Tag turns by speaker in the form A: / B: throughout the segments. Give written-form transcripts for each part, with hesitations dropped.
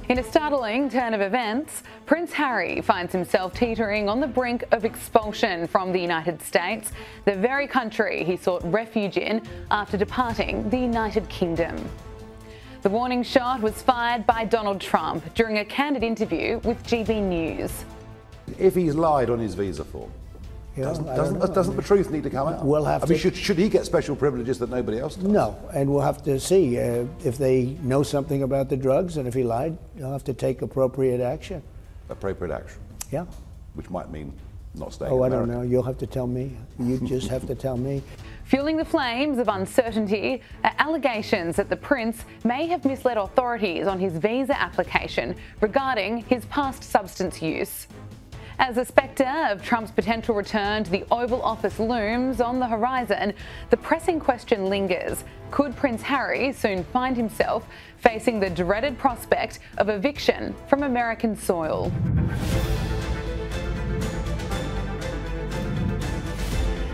A: In a startling turn of events, Prince Harry finds himself teetering on the brink of expulsion from the United States, the very country he sought refuge in after departing the United Kingdom. The warning shot was fired by Donald Trump during a candid interview with GB News.
B: If he's lied on his visa form, doesn't the truth need to come out?
C: We'll have to.
B: Should he get special privileges that nobody else does?
C: No, and we'll have to see if they know something about the drugs, and if he lied, they'll have to take appropriate action.
B: Appropriate action?
C: Yeah.
B: Which might mean not staying in
C: Oh, I
B: America.
C: don't know. You'll have to tell me. You just have to tell me.
A: Fueling the flames of uncertainty are allegations that the prince may have misled authorities on his visa application regarding his past substance use. As the spectre of Trump's potential return to the Oval Office looms on the horizon, the pressing question lingers: could Prince Harry soon find himself facing the dreaded prospect of eviction from American soil?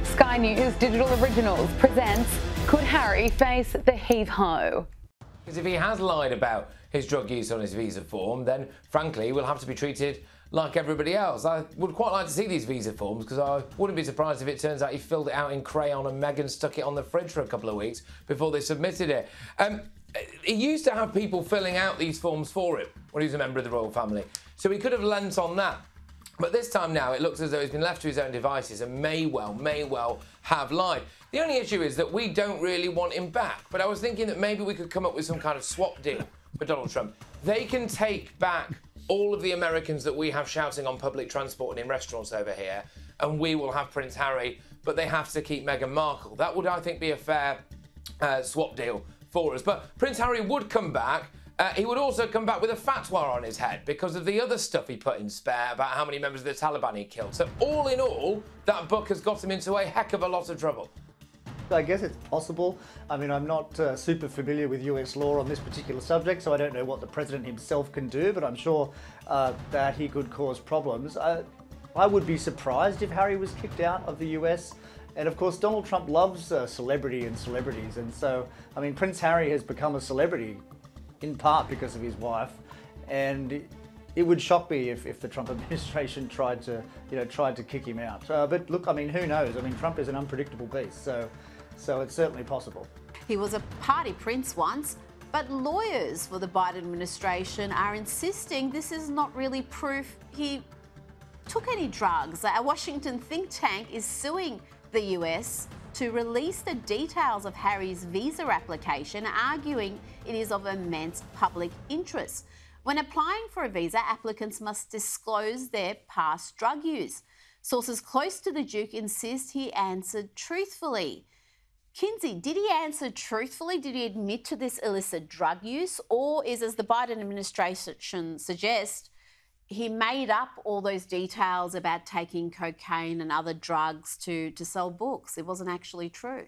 A: Sky News Digital Originals presents Could Harry Face the Heave-Ho?
D: Because if he has lied about his drug use on his visa form, then frankly we'll have to be treated like everybody else. I would quite like to see these visa forms, because I wouldn't be surprised if it turns out he filled it out in crayon and Meghan stuck it on the fridge for a couple of weeks before they submitted it. He used to have people filling out these forms for him when he was a member of the royal family, so he could have lent on that. But this time now, it looks as though he's been left to his own devices and may well have lied. The only issue is that we don't really want him back. But I was thinking that maybe we could come up with some kind of swap deal with Donald Trump. They can take back all of the Americans that we have shouting on public transport and in restaurants over here, and we will have Prince Harry, but they have to keep Meghan Markle. That would, I think, be a fair swap deal for us. But Prince Harry would come back. He would also come back with a fatwa on his head because of the other stuff he put in Spare about how many members of the Taliban he killed. So all in all, that book has got him into a heck of a lot of trouble.
E: I guess it's possible. I mean, I'm not super familiar with US law on this particular subject, so I don't know what the president himself can do, but I'm sure that he could cause problems. I would be surprised if Harry was kicked out of the US. And of course, Donald Trump loves celebrity and celebrities. And so, I mean, Prince Harry has become a celebrity in part because of his wife. And it would shock me if the Trump administration tried to kick him out. But look, I mean, who knows? I mean, Trump is an unpredictable beast, so it's certainly possible.
F: He was a party prince once, but lawyers for the Biden administration are insisting this is not really proof he took any drugs. A Washington think tank is suing the US to release the details of Harry's visa application, arguing it is of immense public interest. When applying for a visa, applicants must disclose their past drug use. Sources close to the Duke insist he answered truthfully. Kinsey, did he answer truthfully? Did he admit to this illicit drug use? Or is, as the Biden administration suggests, he made up all those details about taking cocaine and other drugs to sell books? It wasn't actually true.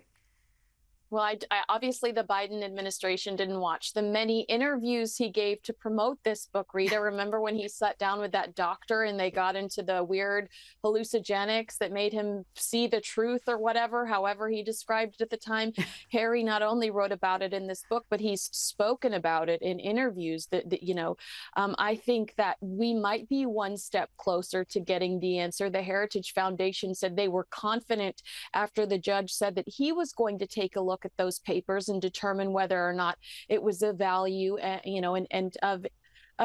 G: Well, I obviously the Biden administration didn't watch the many interviews he gave to promote this book, Rita. Remember when he sat down with that doctor and they got into the weird hallucinogenics that made him see the truth or whatever, however he described it at the time? Harry not only wrote about it in this book, but he's spoken about it in interviews I think that we might be one step closer to getting the answer. The Heritage Foundation said they were confident after the judge said that he was going to take a look at those papers and determine whether or not it was of value, and of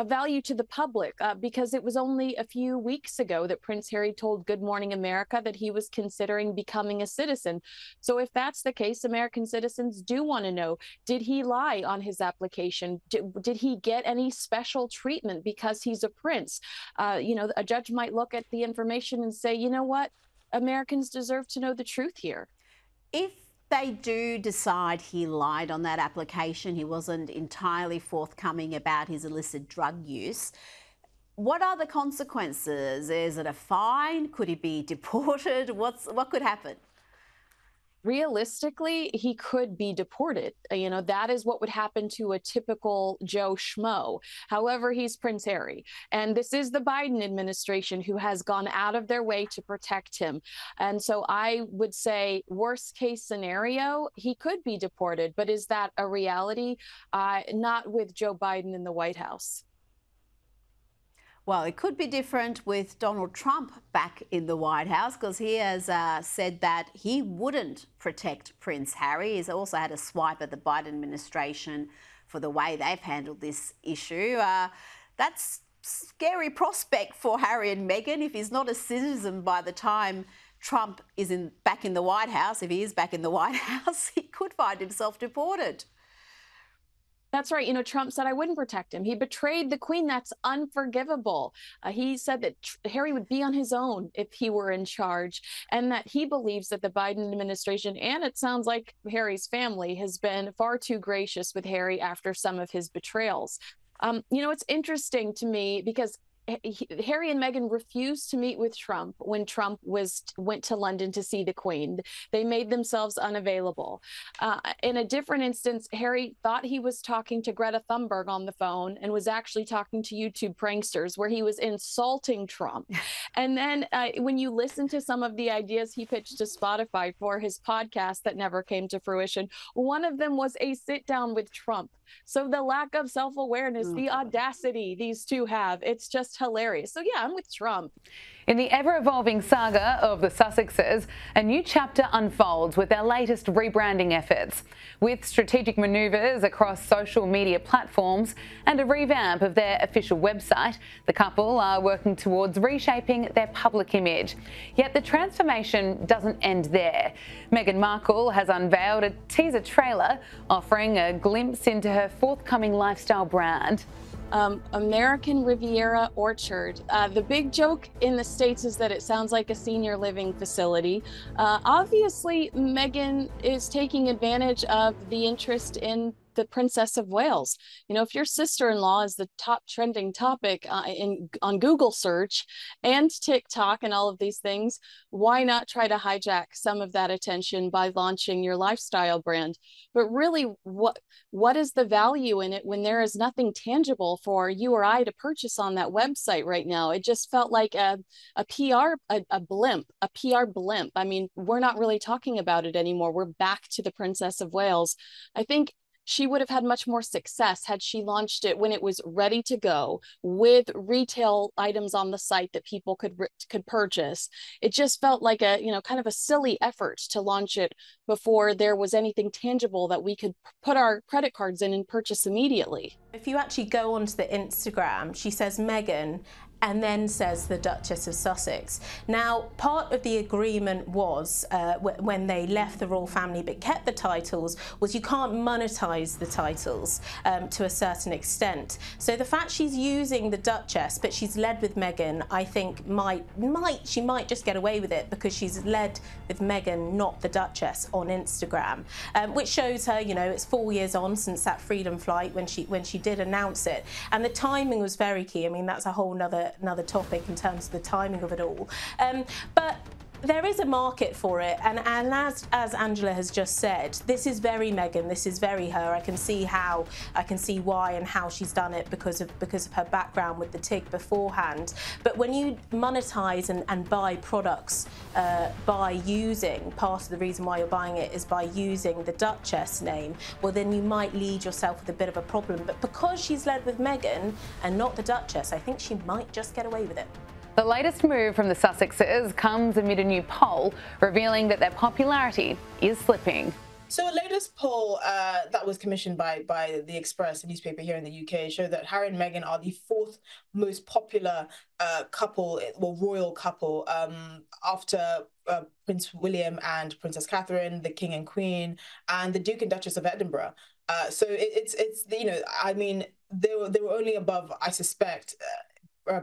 G: value to the public, because it was only a few weeks ago that Prince Harry told Good Morning America that he was considering becoming a citizen. So if that's the case, American citizens do want to know, did he lie on his application? Did he get any special treatment because he's a prince? A judge might look at the information and say, you know what, Americans deserve to know the truth here.
F: If they do decide he lied on that application, he wasn't entirely forthcoming about his illicit drug use, what are the consequences? Is it a fine? Could he be deported? What could happen?
G: Realistically, he could be deported. That is what would happen to a typical Joe Schmo. However, he's Prince Harry. And this is the Biden administration who has gone out of their way to protect him. And so I would say worst case scenario, he could be deported. But is that a reality? Not with Joe Biden in the White House.
F: Well, it could be different with Donald Trump back in the White House, because he has said that he wouldn't protect Prince Harry. He's also had a swipe at the Biden administration for the way they've handled this issue. That's a scary prospect for Harry and Meghan. If he's not a citizen by the time Trump is back in the White House, if he is back in the White House, he could find himself deported.
G: That's right. You know, Trump said, I wouldn't protect him. He betrayed the Queen. That's unforgivable. He said that Harry would be on his own if he were in charge, and that he believes that the Biden administration, and it sounds like Harry's family, has been far too gracious with Harry after some of his betrayals. You know, it's interesting to me because Harry and Meghan refused to meet with Trump when Trump went to London to see the Queen. They made themselves unavailable. In a different instance, Harry thought he was talking to Greta Thunberg on the phone and was actually talking to YouTube pranksters, where he was insulting Trump. And then when you listen to some of the ideas he pitched to Spotify for his podcast that never came to fruition, one of them was a sit down with Trump. So the lack of self-awareness, the audacity these two have, it's just hilarious. So yeah, I'm with Trump.
A: In the ever-evolving saga of the Sussexes, a new chapter unfolds with their latest rebranding efforts. With strategic manoeuvres across social media platforms and a revamp of their official website, the couple are working towards reshaping their public image. Yet the transformation doesn't end there. Meghan Markle has unveiled a teaser trailer offering a glimpse into her forthcoming lifestyle brand.
G: American Riviera Orchard. The big joke in the States is that it sounds like a senior living facility. Obviously, Meghan is taking advantage of the interest in the Princess of Wales. You know, if your sister-in-law is the top trending topic on Google search and TikTok and all of these things, why not try to hijack some of that attention by launching your lifestyle brand? But really, what is the value in it when there is nothing tangible for you or I to purchase on that website right now? It just felt like a PR blimp. I mean, we're not really talking about it anymore. We're back to the Princess of Wales. I think she would have had much more success had she launched it when it was ready to go, with retail items on the site that people could purchase. It just felt like a, you know, kind of a silly effort to launch it before there was anything tangible that we could put our credit cards in and purchase immediately.
H: If you actually go onto the Instagram, she says Meghan and then says the Duchess of Sussex. Now, part of the agreement was, when they left the royal family but kept the titles, was you can't monetize the titles to a certain extent. So the fact she's using the Duchess, but she's led with Meghan, I think she might just get away with it because she's led with Meghan, not the Duchess, on Instagram, which shows her, you know, it's 4 years on since that freedom flight when she did announce it, and the timing was very key. I mean, that's a whole another topic in terms of the timing of it all, but there is a market for it, and as Angela has just said, this is very Meghan, this is very her. I can see why and how she's done it because of her background with the TIG beforehand. But when you monetize and buy products by using, part of the reason why you're buying it is by using the Duchess name, well then you might lead yourself with a bit of a problem. But because she's led with Meghan and not the Duchess, I think she might just get away with it.
A: The latest move from the Sussexes comes amid a new poll revealing that their popularity is slipping.
I: So a latest poll that was commissioned by The Express, a newspaper here in the UK, showed that Harry and Meghan are the fourth most popular couple, well, royal couple, after Prince William and Princess Catherine, the King and Queen, and the Duke and Duchess of Edinburgh. So it's you know, I mean, they were only above, I suspect,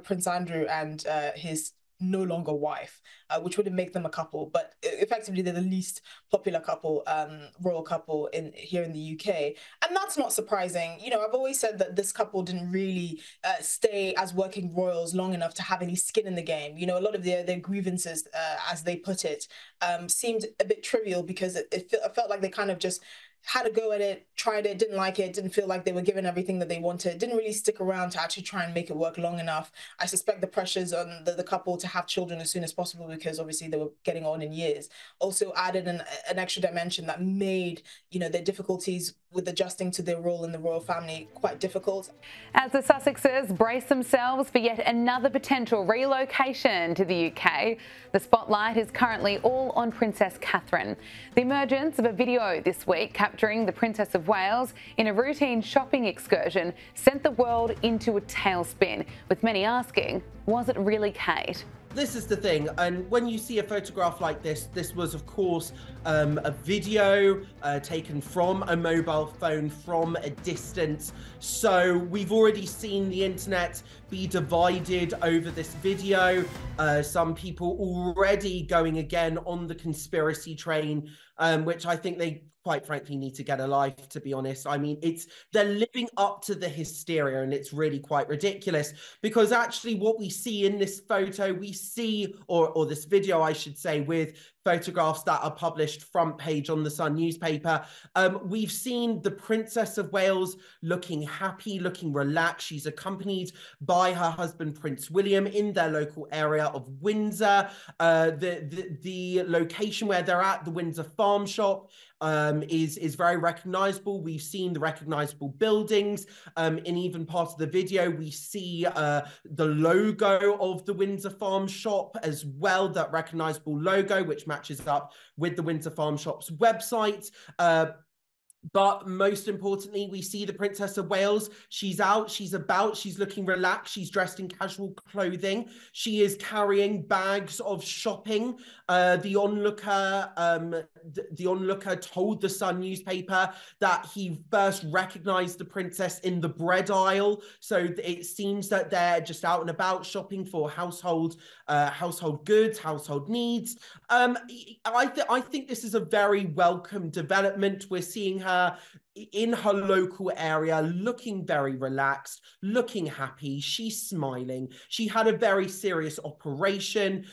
I: Prince Andrew and his no longer wife, which wouldn't make them a couple, but effectively they're the least popular couple, royal couple here in the UK, and that's not surprising. You know, I've always said that this couple didn't really stay as working royals long enough to have any skin in the game. You know, a lot of their grievances, as they put it, seemed a bit trivial because it felt like they kind of just had a go at it, tried it, didn't like it, didn't feel like they were given everything that they wanted, didn't really stick around to actually try and make it work long enough. I suspect the pressures on the couple to have children as soon as possible, because obviously they were getting on in years, also added an extra dimension that made, you know, their difficulties with adjusting to their role in the royal family quite difficult.
A: As the Sussexes brace themselves for yet another potential relocation to the UK, the spotlight is currently all on Princess Catherine. The emergence of a video this week capturing the Princess of Wales in a routine shopping excursion sent the world into a tailspin, with many asking, was it really Kate?
J: This is the thing, and when you see a photograph like this was of course a video taken from a mobile phone from a distance. So we've already seen the internet be divided over this video. Some people already going again on the conspiracy train, which I think they quite frankly need to get a life, to be honest. I mean, they're living up to the hysteria, and it's really quite ridiculous, because actually what we see in this photo, we see, or this video, I should say, with photographs that are published front page on the Sun newspaper. We've seen the Princess of Wales looking happy, looking relaxed. She's accompanied by her husband, Prince William, in their local area of Windsor. The location where they're at, the Windsor Farm Shop, is very recognizable. We've seen the recognizable buildings. In even part of the video, we see the logo of the Windsor Farm Shop as well, that recognizable logo, which matches up with the Windsor Farm Shop's website. But most importantly, we see the Princess of Wales. She's out, she's about, she's looking relaxed, she's dressed in casual clothing. She is carrying bags of shopping. The onlooker told the Sun newspaper that he first recognized the princess in the bread aisle. So it seems that they're just out and about shopping for household goods, household needs. I think this is a very welcome development. We're seeing her in her local area, looking very relaxed, looking happy. She's smiling. She had a very serious operation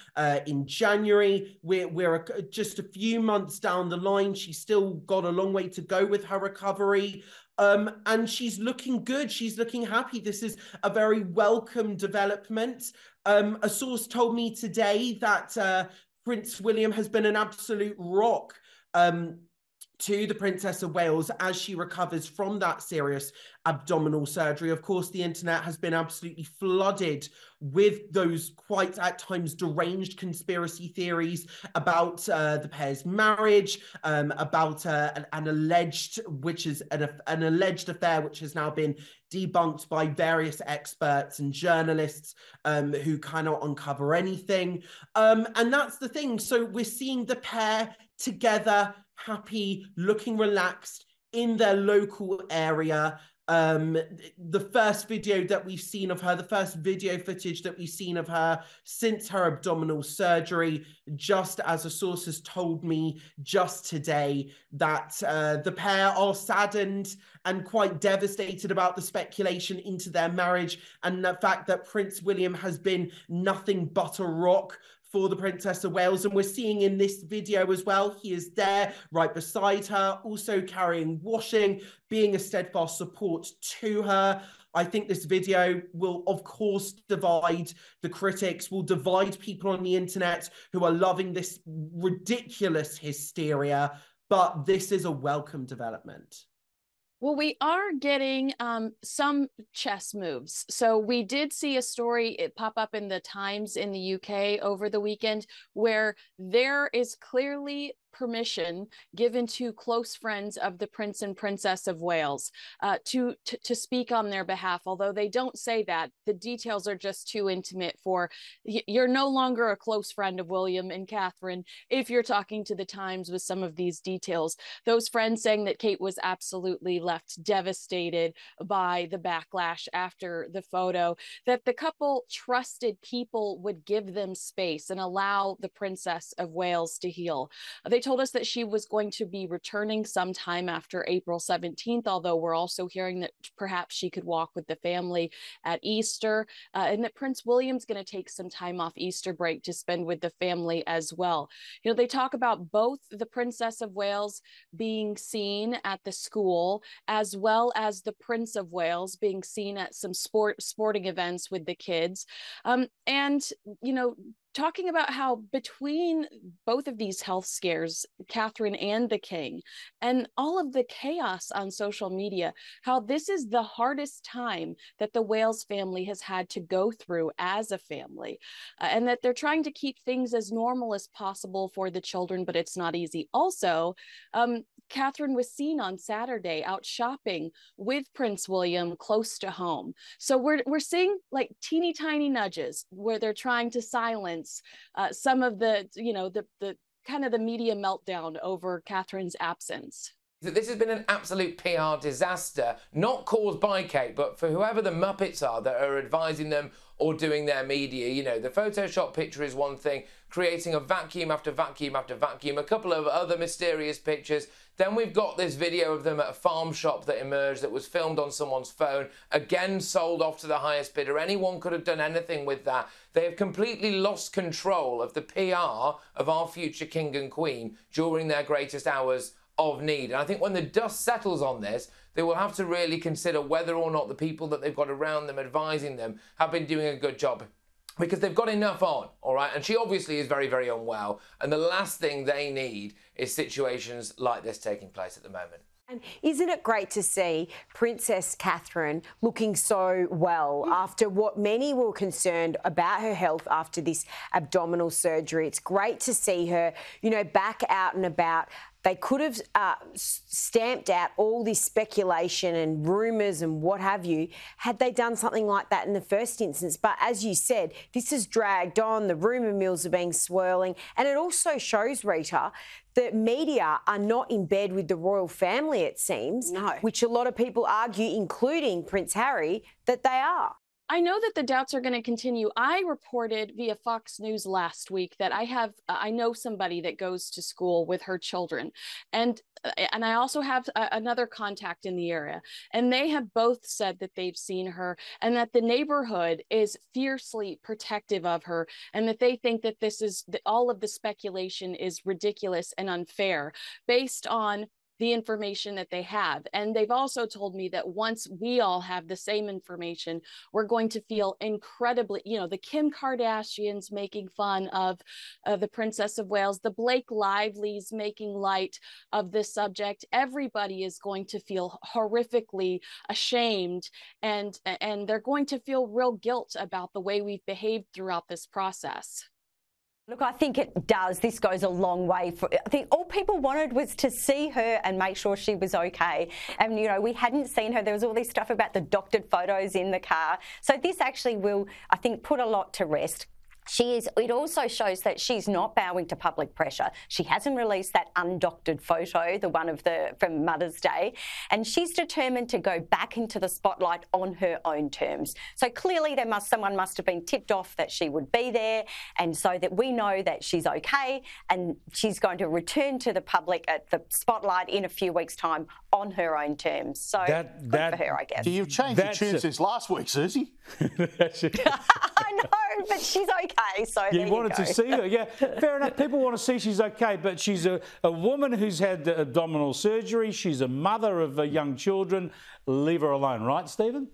J: in January. We're just a few months down the line. She's still got a long way to go with her recovery. And she's looking good. She's looking happy. This is a very welcome development. A source told me today that Prince William has been an absolute rock to the Princess of Wales as she recovers from that serious abdominal surgery. Of course, the internet has been absolutely flooded with those quite at times deranged conspiracy theories about the pair's marriage, about an alleged affair which has now been debunked by various experts and journalists who cannot uncover anything. And that's the thing. So we're seeing the pair together, happy, looking relaxed in their local area. The first video that we've seen of her, the first video footage that we've seen of her since her abdominal surgery, just as a source has told me just today, that the pair are saddened and quite devastated about the speculation into their marriage, and the fact that Prince William has been nothing but a rock for the Princess of Wales. And we're seeing in this video as well, he is there right beside her, also carrying washing, being a steadfast support to her. I think this video will, of course, divide the critics, will divide people on the internet who are loving this ridiculous hysteria, but this is a welcome development.
G: Well, we are getting some chess moves. So we did see a story pop up in the Times in the UK over the weekend where there is clearly permission given to close friends of the Prince and Princess of Wales to speak on their behalf. Although they don't say that, the details are just too intimate for, you're no longer a close friend of William and Catherine if you're talking to the Times with some of these details. Those friends saying that Kate was absolutely left devastated by the backlash after the photo, that the couple trusted people would give them space and allow the Princess of Wales to heal. They They told us that she was going to be returning sometime after April 17th, although we're also hearing that perhaps she could walk with the family at Easter, and that Prince William's going to take some time off Easter break to spend with the family as well. You know, they talk about both the Princess of Wales being seen at the school, as well as the Prince of Wales being seen at some sporting events with the kids. And, you know, talking about how between both of these health scares, Catherine and the King, and all of the chaos on social media, how this is the hardest time that the Wales family has had to go through as a family, and that they're trying to keep things as normal as possible for the children, but it's not easy. Also, Catherine was seen on Saturday out shopping with Prince William close to home. So we're seeing like teeny tiny nudges where they're trying to silence some of the, you know, the kind of the media meltdown over Catherine's absence.
D: This has been an absolute PR disaster, not caused by Kate, but for whoever the Muppets are that are advising them or doing their media. You know, the Photoshop picture is one thing, creating a vacuum after vacuum after vacuum, a couple of other mysterious pictures. Then we've got this video of them at a farm shop that emerged that was filmed on someone's phone, again sold off to the highest bidder. Anyone could have done anything with that. They have completely lost control of the PR of our future King and Queen during their greatest hours of need. And I think when the dust settles on this, they will have to really consider whether or not the people that they've got around them advising them have been doing a good job, because they've got enough on, all right? And she obviously is very, very unwell. And the last thing they need is situations like this taking place at the moment.
K: And isn't it great to see Princess Catherine looking so well after what many were concerned about her health after this abdominal surgery? It's great to see her, you know, back out and about. They could have stamped out all this speculation and rumours and what have you had they done something like that in the first instance. But as you said, this has dragged on. The rumour mills are being swirling. And it also shows, Rita, that media are not in bed with the royal family, it seems, which a lot of people argue, including Prince Harry, that they are.
G: I know that the doubts are going to continue. I reported via Fox News last week that I know somebody that goes to school with her children, and I also have another contact in the area, and they have both said that they've seen her and that the neighborhood is fiercely protective of her, and that they think that all of the speculation is ridiculous and unfair based on the information that they have. And they've also told me that once we all have the same information, we're going to feel incredibly, you know, the Kim Kardashians making fun of the Princess of Wales, the Blake Lively's making light of this subject. Everybody is going to feel horrifically ashamed, and they're going to feel real guilt about the way we've behaved throughout this process.
L: Look, I think it does. This goes a long way. I think all people wanted was to see her and make sure she was okay. And, you know, we hadn't seen her. There was all this stuff about the doctored photos in the car. So this actually will, I think, put a lot to rest. It also shows that she's not bowing to public pressure. She hasn't released that undoctored photo, the one from Mother's Day, and she's determined to go back into the spotlight on her own terms. So clearly someone must have been tipped off that she would be there, and so that we know that she's okay and she's going to return to the public at the spotlight in a few weeks' time on her own terms. So good for her, I guess.
B: You've changed your tune since last week, Susie.
L: I know, but she's okay. So
M: you wanted to see her, yeah. Fair enough. People want to see she's okay, but she's a woman who's had abdominal surgery. She's a mother of young children. Leave her alone, right, Stephen?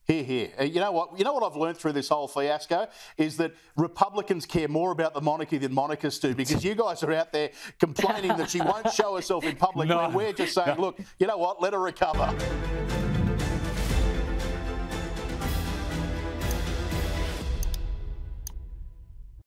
B: Hear, hear. You know what? You know what I've learned through this whole fiasco is that Republicans care more about the monarchy than monarchists do, because you guys are out there complaining that she won't show herself in public when we're just saying, look, you know what? Let her recover.